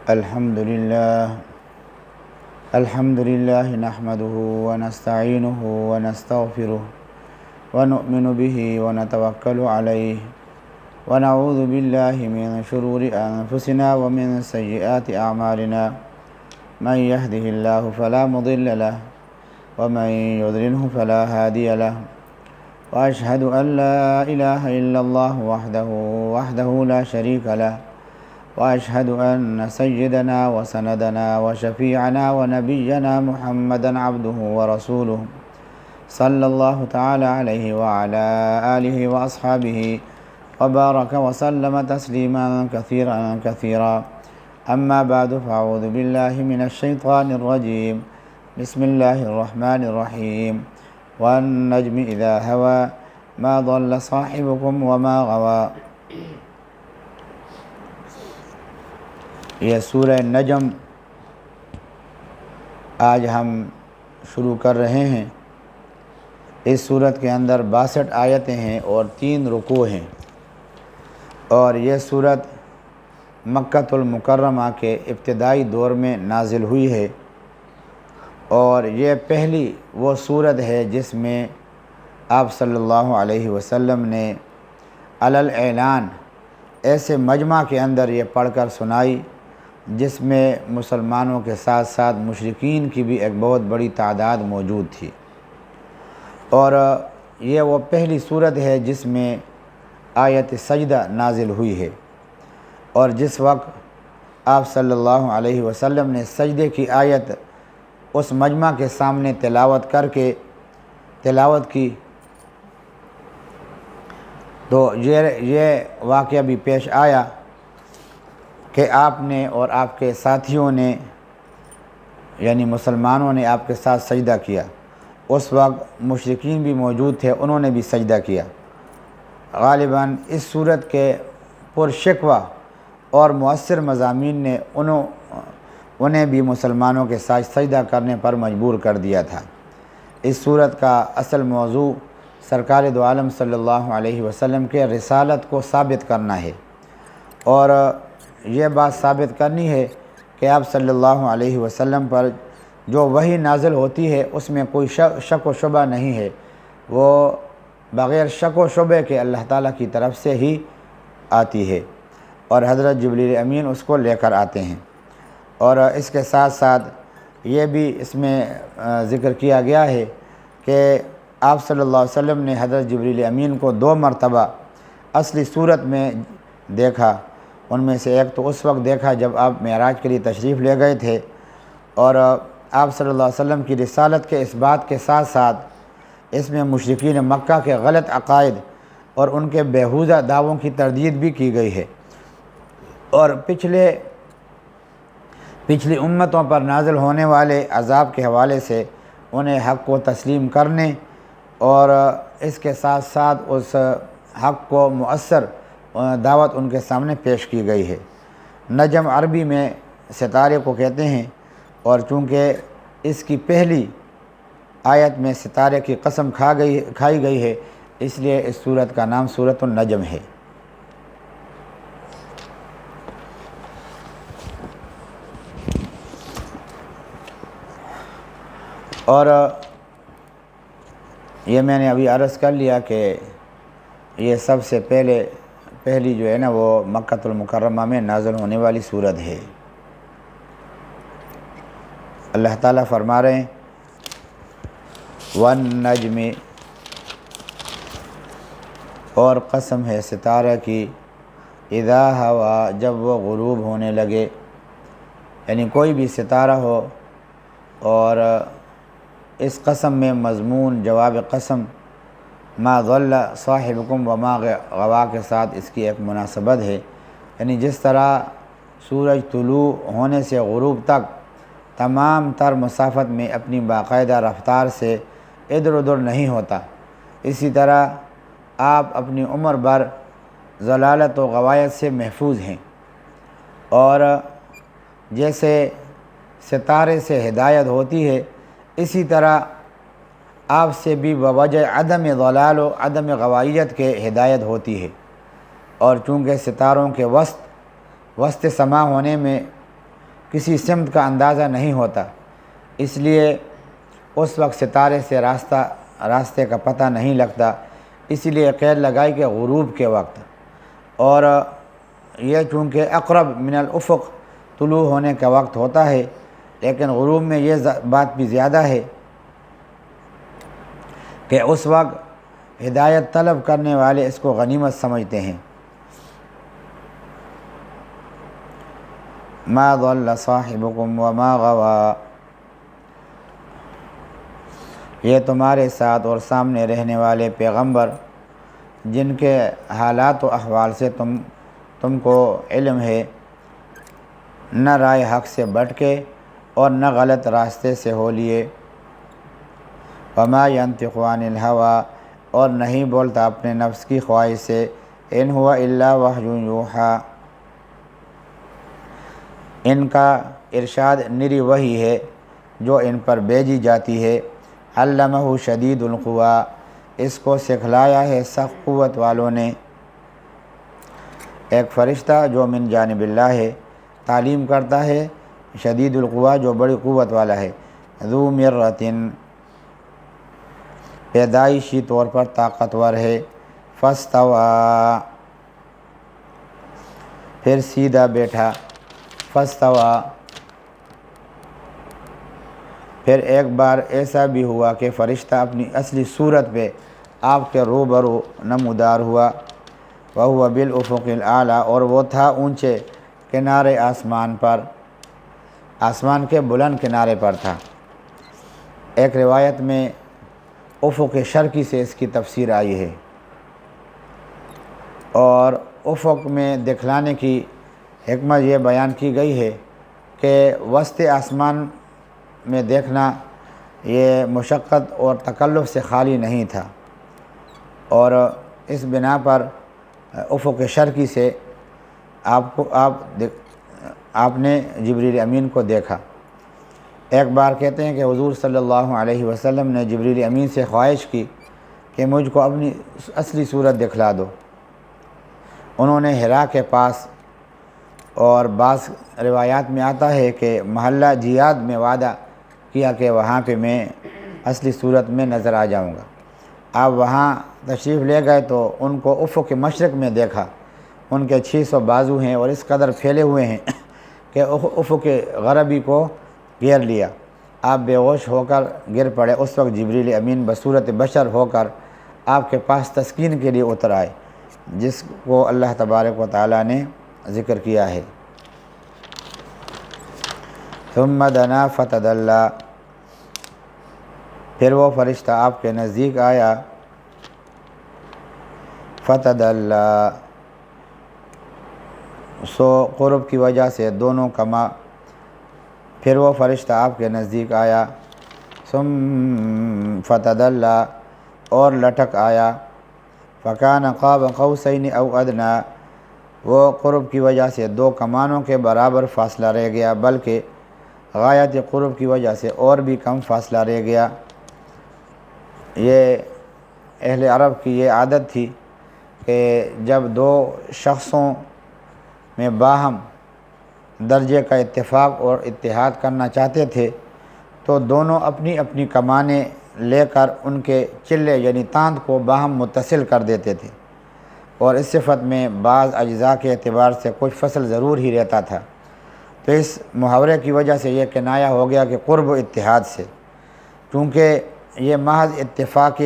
الحمد لله نحمده ونستعينه ونستغفره ونؤمن به ونتوكل عليه ونعوذ بالله من شرور أنفسنا ومن سيئات أعمالنا من يهده الله فلا مضل له ومن يضلله فلا هادي له وأشهد أن لا إله إلا الله وحده لا شريك له وأشهد أن سيدنا وسندنا وشفيعنا ونبينا محمدا عبده ورسوله صلى الله تعالى عليه وعلى آله وأصحابه وبارك وسلم تسليما كثيرا أما بعد فأعوذ بالله من الشيطان الرجيم بسم الله الرحمن الرحيم والنجم إذا هوى ما ضل صاحبكم وما غوى۔ یہ سورہ نجم آج ہم شروع کر رہے ہیں۔ اس سورت کے اندر 62 آیتیں ہیں اور 3 رکوع ہیں، اور یہ سورت مکۃ المکرمہ کے ابتدائی دور میں نازل ہوئی ہے، اور یہ پہلی وہ سورت ہے جس میں آپ صلی اللہ علیہ وسلم نے علی الاعلان ایسے مجمع کے اندر یہ پڑھ کر سنائی جس میں مسلمانوں کے ساتھ ساتھ مشرکین کی بھی ایک بہت بڑی تعداد موجود تھی، اور یہ وہ پہلی صورت ہے جس میں آیت سجدہ نازل ہوئی ہے، اور جس وقت آپ صلی اللہ علیہ وسلم نے سجدے کی آیت اس مجمع کے سامنے تلاوت کی تو یہ واقعہ بھی پیش آیا کہ آپ نے اور آپ کے ساتھیوں نے یعنی مسلمانوں نے آپ کے ساتھ سجدہ کیا۔ اس وقت مشرکین بھی موجود تھے، انہوں نے بھی سجدہ کیا۔ غالباً اس صورت کے پرشکوہ اور مؤثر مضامین نے انہیں بھی مسلمانوں کے ساتھ سجدہ کرنے پر مجبور کر دیا تھا۔ اس صورت کا اصل موضوع سرکار دو عالم صلی اللہ علیہ وسلم کے رسالت کو ثابت کرنا ہے، اور یہ بات ثابت کرنی ہے کہ آپ صلی اللہ علیہ وسلم پر جو وحی نازل ہوتی ہے اس میں کوئی شک و شبہ نہیں ہے، وہ بغیر شک و شبہ کے اللہ تعالیٰ کی طرف سے ہی آتی ہے، اور حضرت جبریل امین اس کو لے کر آتے ہیں۔ اور اس کے ساتھ ساتھ یہ بھی اس میں ذکر کیا گیا ہے کہ آپ صلی اللہ علیہ وسلم نے حضرت جبریل امین کو 2 مرتبہ اصلی صورت میں دیکھا۔ ان میں سے ایک تو اس وقت دیکھا جب آپ معراج کے لیے تشریف لے گئے تھے، اور آپ صلی اللہ علیہ وسلم کی رسالت کے اس بات کے ساتھ ساتھ اس میں مشرکین مکہ کے غلط عقائد اور ان کے بیہودہ دعووں کی تردید بھی کی گئی ہے، اور پچھلی امتوں پر نازل ہونے والے عذاب کے حوالے سے انہیں حق کو تسلیم کرنے اور اس کے ساتھ ساتھ اس حق کو مؤثر دعوت ان کے سامنے پیش کی گئی ہے۔ نجم عربی میں ستارے کو کہتے ہیں، اور چونکہ اس کی پہلی آیت میں ستارے کی قسم کھائی گئی ہے، اس لیے اس سورت کا نام سورۃ النجم ہے۔ اور یہ میں نے ابھی عرض کر لیا کہ یہ سب سے پہلی جو ہے نا وہ مکۃ المکرمہ میں نازل ہونے والی سورت ہے۔ اللہ تعالیٰ فرما رہے ہیں والنجم، اور قسم ہے ستارہ کی، اذا ہوا، جب وہ غروب ہونے لگے، یعنی کوئی بھی ستارہ ہو، اور اس قسم میں مضمون جواب قسم ما ضل صاحبکم وما غوا کے ساتھ اس کی ایک مناسبت ہے، یعنی جس طرح سورج طلوع ہونے سے غروب تک تمام تر مسافت میں اپنی باقاعدہ رفتار سے ادھر ادھر نہیں ہوتا، اسی طرح آپ اپنی عمر بھر ضلالت و غوایت سے محفوظ ہیں، اور جیسے ستارے سے ہدایت ہوتی ہے اسی طرح آپ سے بھی بوجہ عدم ضلال و عدم غوائیت کے ہدایت ہوتی ہے، اور چونکہ ستاروں کے وسط سما ہونے میں کسی سمت کا اندازہ نہیں ہوتا، اس لیے اس وقت ستارے سے راستے کا پتہ نہیں لگتا، اسی لیے قید لگائی کہ غروب کے وقت، اور یہ چونکہ اقرب من الافق طلوع ہونے کا وقت ہوتا ہے، لیکن غروب میں یہ بات بھی زیادہ ہے کہ اس وقت ہدایت طلب کرنے والے اس کو غنیمت سمجھتے ہیں۔ ما ضل صاحبکم وما غوا، یہ تمہارے ساتھ اور سامنے رہنے والے پیغمبر جن کے حالات و احوال سے تم کو علم ہے، نہ رائے حق سے بھٹکے اور نہ غلط راستے سے ہو لیے۔ وما ينطق عن الهوى، اور نہیں بولتا اپنے نفس کی خواہش سے، ان هو الا وحی یوحی، ان کا ارشاد نری وحی ہے جو ان پر بھیجی جاتی ہے۔ علمہ شدید القویٰ، اس کو سکھلایا ہے سخت قوت والوں نے۔ ایک فرشتہ جو من جانب اللہ ہے تعلیم کرتا ہے، شدید القویٰ جو بڑی قوت والا ہے، ذو مرۃ پیدائشی طور پر طاقتور ہے، فاستویٰ پھر سیدھا بیٹھا، فاستویٰ پھر ایک بار ایسا بھی ہوا کہ فرشتہ اپنی اصلی صورت پہ آپ کے روبرو نمودار ہوا، وَهُوَ بِالْأُفُقِ الْأَعْلَى، اور وہ تھا اونچے کنارے آسمان پر، آسمان کے بلند کنارے پر تھا۔ ایک روایت میں افق شرقی سے اس کی تفسیر آئی ہے، اور افق میں دکھلانے کی حکمت یہ بیان کی گئی ہے کہ وسط آسمان میں دیکھنا یہ مشقت اور تکلف سے خالی نہیں تھا، اور اس بنا پر افق شرقی سے آپ نے جبریل امین کو دیکھا۔ ایک بار کہتے ہیں کہ حضور صلی اللہ علیہ وسلم نے جبریل امین سے خواہش کی کہ مجھ کو اپنی اصلی صورت دکھلا دو۔ انہوں نے حرا کے پاس، اور بعض روایات میں آتا ہے کہ محلہ جیاد میں وعدہ کیا کہ وہاں پہ میں اصلی صورت میں نظر آ جاؤں گا۔ آپ وہاں تشریف لے گئے تو ان کو افق مشرق میں دیکھا، ان کے 600 بازو ہیں اور اس قدر پھیلے ہوئے ہیں کہ افق غربی کو گھیر لیا۔ آپ بے ہوش ہو کر گر پڑے، اس وقت جبریل امین بصورت بشر ہو کر آپ کے پاس تسکین کے لیے اتر آئے، جس کو اللہ تبارک و تعالیٰ نے ذکر کیا ہے۔ ثم دنا فتدلی، پھر وہ فرشتہ آپ کے نزدیک آیا، فتدلی سو قرب کی وجہ سے دونوں کما، پھر وہ فرشتہ آپ کے نزدیک آیا، ثم فتدلی اور لٹک آیا، فکان قاب قوسین او ادنی، وہ قرب کی وجہ سے 2 کمانوں کے برابر فاصلہ رہ گیا، بلکہ غایت قرب کی وجہ سے اور بھی کم فاصلہ رہ گیا۔ یہ اہل عرب کی یہ عادت تھی کہ جب 2 شخصوں میں باہم درجے کا اتفاق اور اتحاد کرنا چاہتے تھے تو دونوں اپنی اپنی کمانیں لے کر ان کے چلے یعنی تاند کو باہم متصل کر دیتے تھے، اور اس صفت میں بعض اجزاء کے اعتبار سے کچھ فصل ضرور ہی رہتا تھا، تو اس محاورے کی وجہ سے یہ کنایہ ہو گیا کہ قرب و اتحاد سے، چونکہ یہ محض اتفاق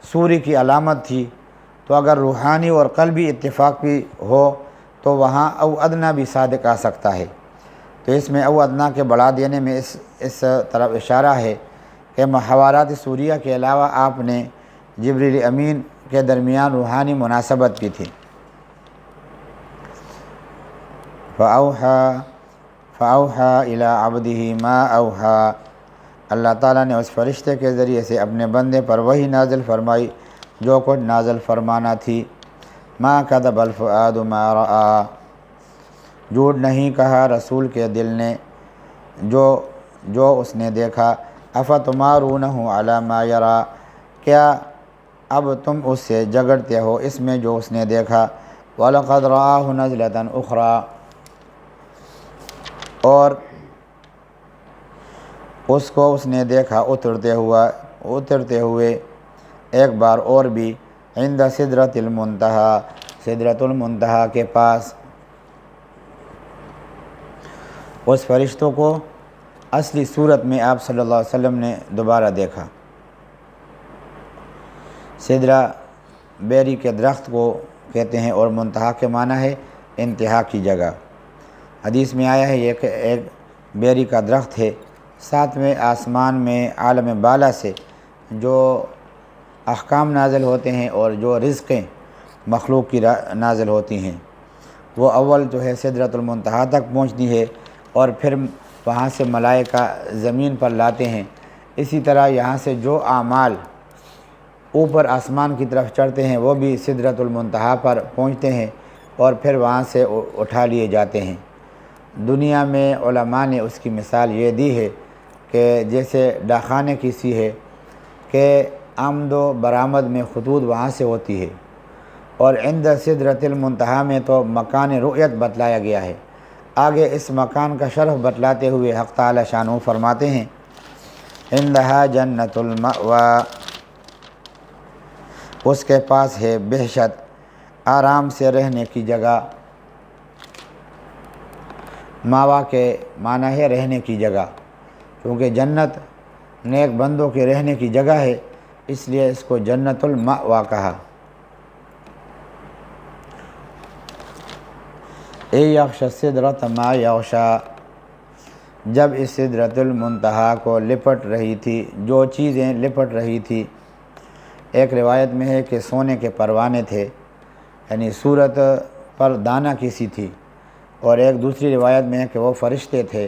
سوری کی علامت تھی، تو اگر روحانی اور قلبی اتفاق بھی ہو تو وہاں او ادنا بھی صادق آ سکتا ہے۔ تو اس میں او ادنا کے بڑھا دینے میں اس طرف اشارہ ہے کہ محاورات سوریہ کے علاوہ آپ نے جبریل امین کے درمیان روحانی مناسبت کی تھی۔ فَأَوْحَى إِلَىٰ عَبْدِهِ مَا أَوْحَىٰ، اللہ تعالیٰ نے اس فرشتے کے ذریعے سے اپنے بندے پر وحی نازل فرمائی جو کچھ نازل فرمانا تھی۔ مَا كَذَبَ الْفُؤَادُ مَا رَأَىٰ، جھوٹ نہیں کہا رسول کے دل نے جو اس نے دیکھا۔ أَفَتُمَارُونَهُ عَلَىٰ مَا يَرَىٰ، کیا اب تم اس سے جھگڑتے ہو اس میں جو اس نے دیکھا۔ وَلَقَدْ رَآهُ نَزْلَةً أُخْرَىٰ، اور اس کو اس نے دیکھا اترتے ہوئے ایک بار اور بھی عند سدرۃ المنتہا، سدرۃ المنتہا کے پاس۔ اس فرشتوں کو اصلی صورت میں آپ صلی اللہ علیہ وسلم نے دوبارہ دیکھا۔ سدرہ بیری کے درخت کو کہتے ہیں اور منتہا کے معنی ہے انتہا کی جگہ۔ حدیث میں آیا ہے یہ کہ ایک بیری کا درخت ہے، ساتویں آسمان میں عالم بالا سے جو احکام نازل ہوتے ہیں اور جو رزقیں مخلوق کی نازل ہوتی ہیں، وہ اول جو ہے سدرۃ المنتہا تک پہنچتی ہے اور پھر وہاں سے ملائکہ زمین پر لاتے ہیں۔ اسی طرح یہاں سے جو اعمال اوپر آسمان کی طرف چڑھتے ہیں وہ بھی سدرۃ المنتہا پر پہنچتے ہیں اور پھر وہاں سے اٹھا لیے جاتے ہیں۔ دنیا میں علماء نے اس کی مثال یہ دی ہے کہ جیسے ڈاکخانے کی سی ہے کہ آمد و برآمد میں خطوط وہاں سے ہوتی ہے، اور عند سدرۃ المنتہا میں تو مکان رؤیت بتلایا گیا ہے۔ آگے اس مکان کا شرف بتلاتے ہوئے حق تعالی شانہ فرماتے ہیں عندہا جنت المأویٰ، اس کے پاس ہے بہشت، آرام سے رہنے کی جگہ۔ ماوا کے معنی ہے رہنے کی جگہ، کیونکہ جنت نیک بندوں کے رہنے کی جگہ ہے، اس لیے اس کو جنت المأویٰ کہا۔ اے یغش السدرۃ ما یغشا، جب اس سدرۃ المنتہا کو لپٹ رہی تھی جو چیزیں لپٹ رہی تھی۔ ایک روایت میں ہے کہ سونے کے پروانے تھے، یعنی صورت پر دانہ کی سی تھی، اور ایک دوسری روایت میں ہے کہ وہ فرشتے تھے